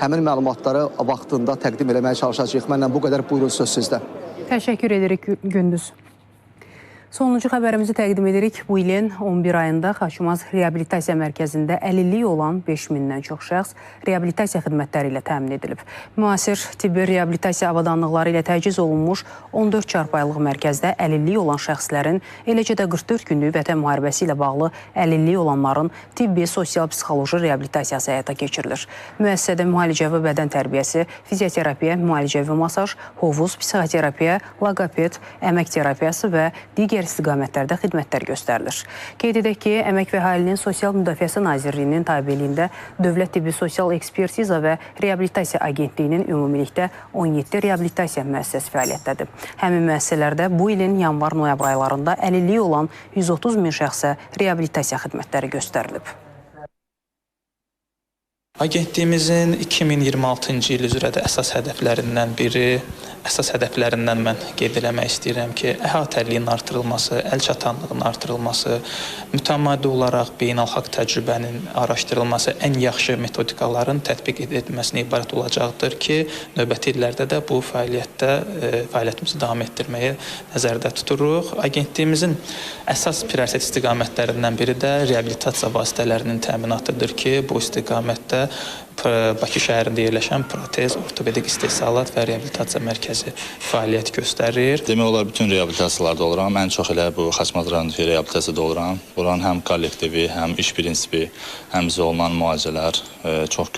həmin məlumatları vaxtında təqdim eləməyə çalışacağıq. Mənlə bu qədər, buyurun, söz sizdə. Təşəkkür edirik Gündüz. Sonuncu xəbərimizi təqdim edirik. Bu ilin 11 ayında Xaçmaz Reabilitasiya Mərkəzində əlilliyi olan 5000-dən çox şəxs reabilitasiya xidmətləri ilə təmin edilib. Müasir tibbi reabilitasiya avadanlıqları ilə təchiz olunmuş 14 çarpayılıq mərkəzdə əlilliyi olan şəxslərin, eləcə də 44 günlük vətən müharibəsi ilə bağlı əlilliyi olanların tibbi, sosial-psixoloji reabilitasiyası həyata keçirilir. Müəssisədə müalicəvi bədən tərbiyəsi, fizioterapiya, müalicəvi masaj, hovuz, psixoterapiya, logoped, əmək terapiyası və digər istiqamətlərdə xidmətlər göstərilir. Qeyd edək ki, Əmək və Əhalinin Sosial Müdafiəsi Nazirliyinin tabeliyində Dövlət Tibbi Sosial Ekspertiza və Reabilitasiya Agentliyinin ümumilikdə 17 reabilitasiya müəssisəsi fəaliyyətdədir. Həmin müəssisələrdə bu ilin yanvar-noyabr aylarında əlilliyi olan 130 min şəxsə reabilitasiya xidmətləri göstərilib. Agentliyimizin 2026-cı il üzrə də əsas hədəflərindən mən qeyd eləmək istəyirəm ki, əhatəliyin artırılması, əlçatanlığın artırılması, mütəmadi olaraq beynəlxalq təcrübənin araşdırılması, ən yaxşı metodikaların tətbiq edilməsinə ibarət olacaqdır ki, növbəti illərdə də bu fəaliyyətimizi davam etdirməyi nəzərdə tuturuq. Agentliyimizin əsas prioritet istiqamətlərindən biri də reabilitasiya vasitələrinin təminatıdır ki, bu istiqamətdə Bakı şəhərində yerləşən protez, ortopedik istehsalat və reabilitasiya mərkəzi fəaliyyət göstərir. Demək olar, bütün reabilitasiyalarda oluram. Ən çox elə bu Xaçmaz rayonundakı reabilitasiyada oluram. Buranın həm kollektivi, həm iş prinsipi, həm bizə olunan müalicələr çox gözəldir.